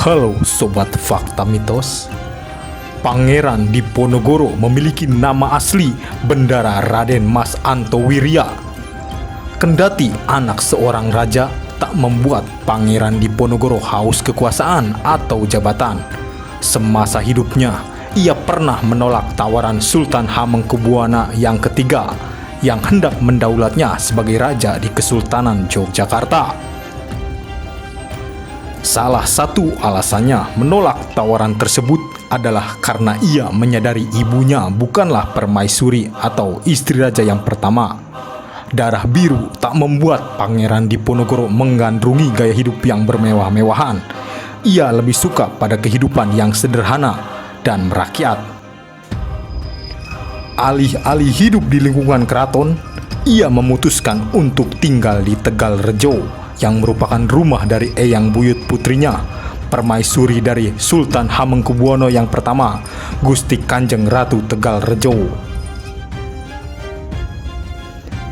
Halo Sobat Fakta Mitos. Pangeran Diponegoro memiliki nama asli Bendara Raden Mas Antowirya. Kendati anak seorang raja, tak membuat Pangeran Diponegoro haus kekuasaan atau jabatan. Semasa hidupnya, ia pernah menolak tawaran Sultan Hamengkubuwana yang ketiga yang hendak mendaulatnya sebagai raja di Kesultanan Yogyakarta. Salah satu alasannya menolak tawaran tersebut adalah karena ia menyadari ibunya bukanlah permaisuri atau istri raja yang pertama. Darah biru tak membuat Pangeran Diponegoro menggandrungi gaya hidup yang bermewah-mewahan. Ia lebih suka pada kehidupan yang sederhana dan merakyat. Alih-alih hidup di lingkungan keraton, ia memutuskan untuk tinggal di Tegalrejo yang merupakan rumah dari Eyang Buyut putrinya, permaisuri dari Sultan Hamengkubuwono yang pertama, Gusti Kanjeng Ratu Tegalrejo.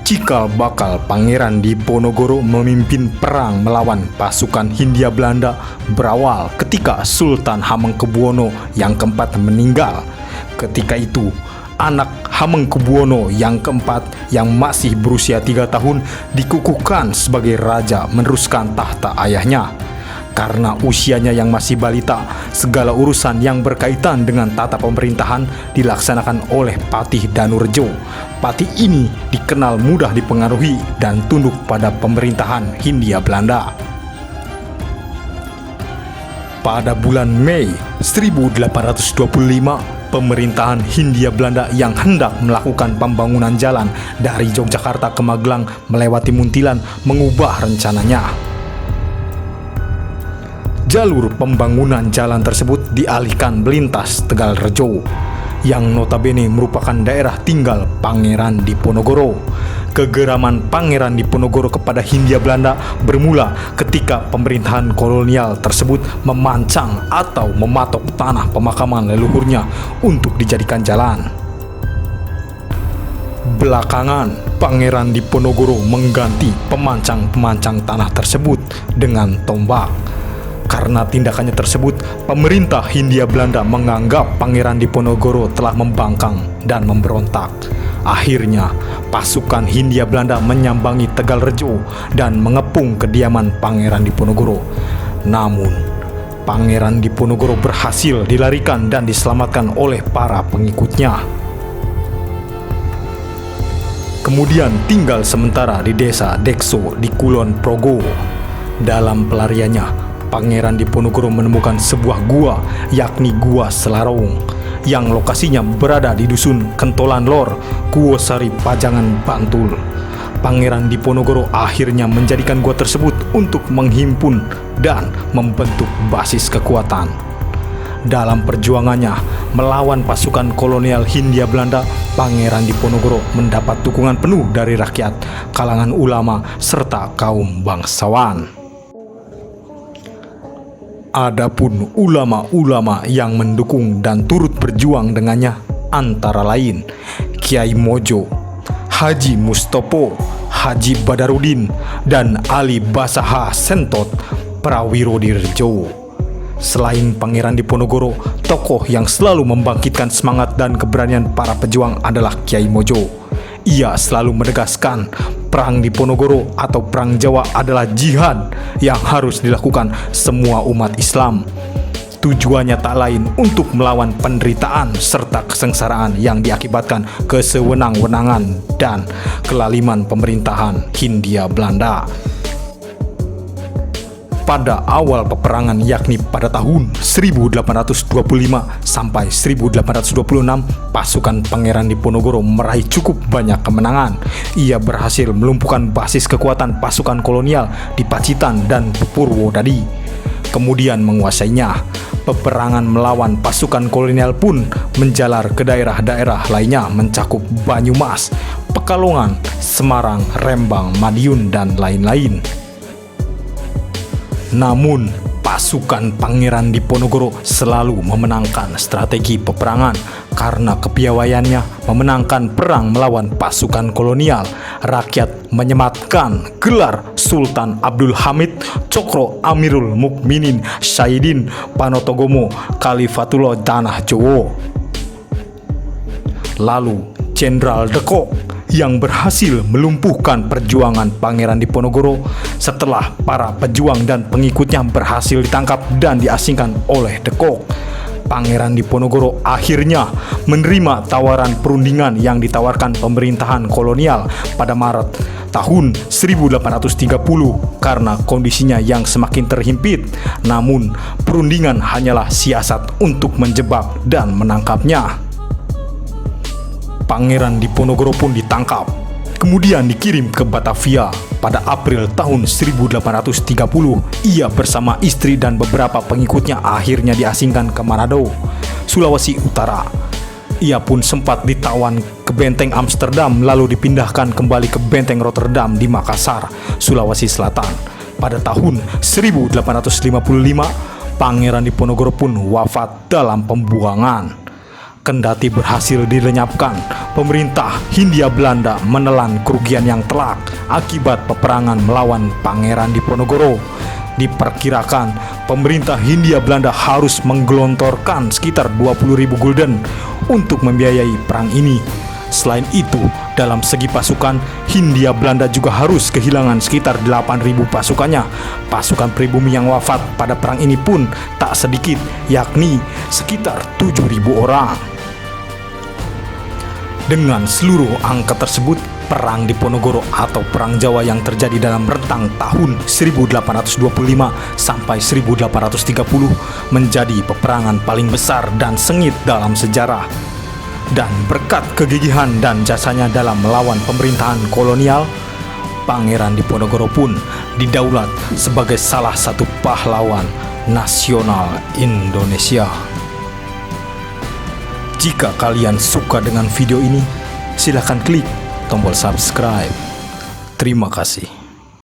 Cikal bakal Pangeran Diponegoro memimpin perang melawan pasukan Hindia Belanda berawal ketika Sultan Hamengkubuwono yang keempat meninggal. Ketika itu, anak Hamengkubuwono yang keempat yang masih berusia 3 tahun dikukuhkan sebagai raja meneruskan tahta ayahnya. Karena usianya yang masih balita, segala urusan yang berkaitan dengan tata pemerintahan dilaksanakan oleh Patih Danurejo. Patih ini dikenal mudah dipengaruhi dan tunduk pada pemerintahan Hindia Belanda. Pada bulan Mei 1825, pemerintahan Hindia Belanda yang hendak melakukan pembangunan jalan dari Yogyakarta ke Magelang melewati Muntilan mengubah rencananya. Jalur pembangunan jalan tersebut dialihkan melintas Tegalrejo, yang notabene merupakan daerah tinggal Pangeran Diponegoro. Kegeraman Pangeran Diponegoro kepada Hindia Belanda bermula ketika pemerintahan kolonial tersebut memancang atau mematok tanah pemakaman leluhurnya untuk dijadikan jalan. Belakangan, Pangeran Diponegoro mengganti pemancang-pemancang tanah tersebut dengan tombak. Karena tindakannya tersebut, pemerintah Hindia Belanda menganggap Pangeran Diponegoro telah membangkang dan memberontak. Akhirnya, pasukan Hindia Belanda menyambangi Tegalrejo dan mengepung kediaman Pangeran Diponegoro. Namun, Pangeran Diponegoro berhasil dilarikan dan diselamatkan oleh para pengikutnya. Kemudian tinggal sementara di desa Dekso di Kulon Progo. Dalam pelariannya, Pangeran Diponegoro menemukan sebuah gua, yakni Gua Selarong, yang lokasinya berada di dusun Kentolan Lor, Kuosari Pajangan, Bantul. Pangeran Diponegoro akhirnya menjadikan gua tersebut untuk menghimpun dan membentuk basis kekuatan. Dalam perjuangannya melawan pasukan kolonial Hindia Belanda, Pangeran Diponegoro mendapat dukungan penuh dari rakyat, kalangan ulama, serta kaum bangsawan. Adapun ulama-ulama yang mendukung dan turut berjuang dengannya antara lain Kiai Mojo, Haji Mustopo, Haji Badarudin, dan Ali Basaha Sentot Prawirodirjo. Selain Pangeran Diponegoro, tokoh yang selalu membangkitkan semangat dan keberanian para pejuang adalah Kiai Mojo. Ia selalu menegaskan Perang Diponegoro atau Perang Jawa adalah jihad yang harus dilakukan semua umat Islam. Tujuannya tak lain untuk melawan penderitaan serta kesengsaraan yang diakibatkan kesewenang-wenangan dan kelaliman pemerintahan Hindia Belanda. Pada awal peperangan, yakni pada tahun 1825 sampai 1826, pasukan Pangeran Diponegoro meraih cukup banyak kemenangan. Ia berhasil melumpuhkan basis kekuatan pasukan kolonial di Pacitan dan Purwodadi, kemudian menguasainya. Peperangan melawan pasukan kolonial pun menjalar ke daerah-daerah lainnya mencakup Banyumas, Pekalongan, Semarang, Rembang, Madiun, dan lain-lain. Namun, pasukan Pangeran Diponegoro selalu memenangkan strategi peperangan karena kepiawaiannya memenangkan perang melawan pasukan kolonial. Rakyat menyematkan gelar Sultan Abdul Hamid Cokro Amirul Mukminin Syahidin Panotogomo Khalifatullah Tanah Jowo. Lalu Jenderal De Kock yang berhasil melumpuhkan perjuangan Pangeran Diponegoro setelah para pejuang dan pengikutnya berhasil ditangkap dan diasingkan oleh De Kock. Pangeran Diponegoro akhirnya menerima tawaran perundingan yang ditawarkan pemerintahan kolonial pada Maret tahun 1830 karena kondisinya yang semakin terhimpit. Namun perundingan hanyalah siasat untuk menjebak dan menangkapnya. Pangeran Diponegoro pun ditangkap, kemudian dikirim ke Batavia. Pada April tahun 1830, ia bersama istri dan beberapa pengikutnya akhirnya diasingkan ke Manado, Sulawesi Utara. Ia pun sempat ditawan ke Benteng Amsterdam lalu dipindahkan kembali ke Benteng Rotterdam di Makassar, Sulawesi Selatan. Pada tahun 1855, Pangeran Diponegoro pun wafat dalam pembuangan. Kendati berhasil dilenyapkan, pemerintah Hindia Belanda menelan kerugian yang telak akibat peperangan melawan Pangeran Diponegoro. Diperkirakan pemerintah Hindia Belanda harus menggelontorkan sekitar 20.000 gulden untuk membiayai perang ini. Selain itu, dalam segi pasukan, Hindia Belanda juga harus kehilangan sekitar 8.000 pasukannya. Pasukan pribumi yang wafat pada perang ini pun tak sedikit, yakni sekitar 7.000 orang. Dengan seluruh angka tersebut, Perang Diponegoro atau Perang Jawa yang terjadi dalam rentang tahun 1825 sampai 1830 menjadi peperangan paling besar dan sengit dalam sejarah. Dan berkat kegigihan dan jasanya dalam melawan pemerintahan kolonial, Pangeran Diponegoro pun didaulat sebagai salah satu pahlawan nasional Indonesia. Jika kalian suka dengan video ini, silahkan klik tombol subscribe. Terima kasih.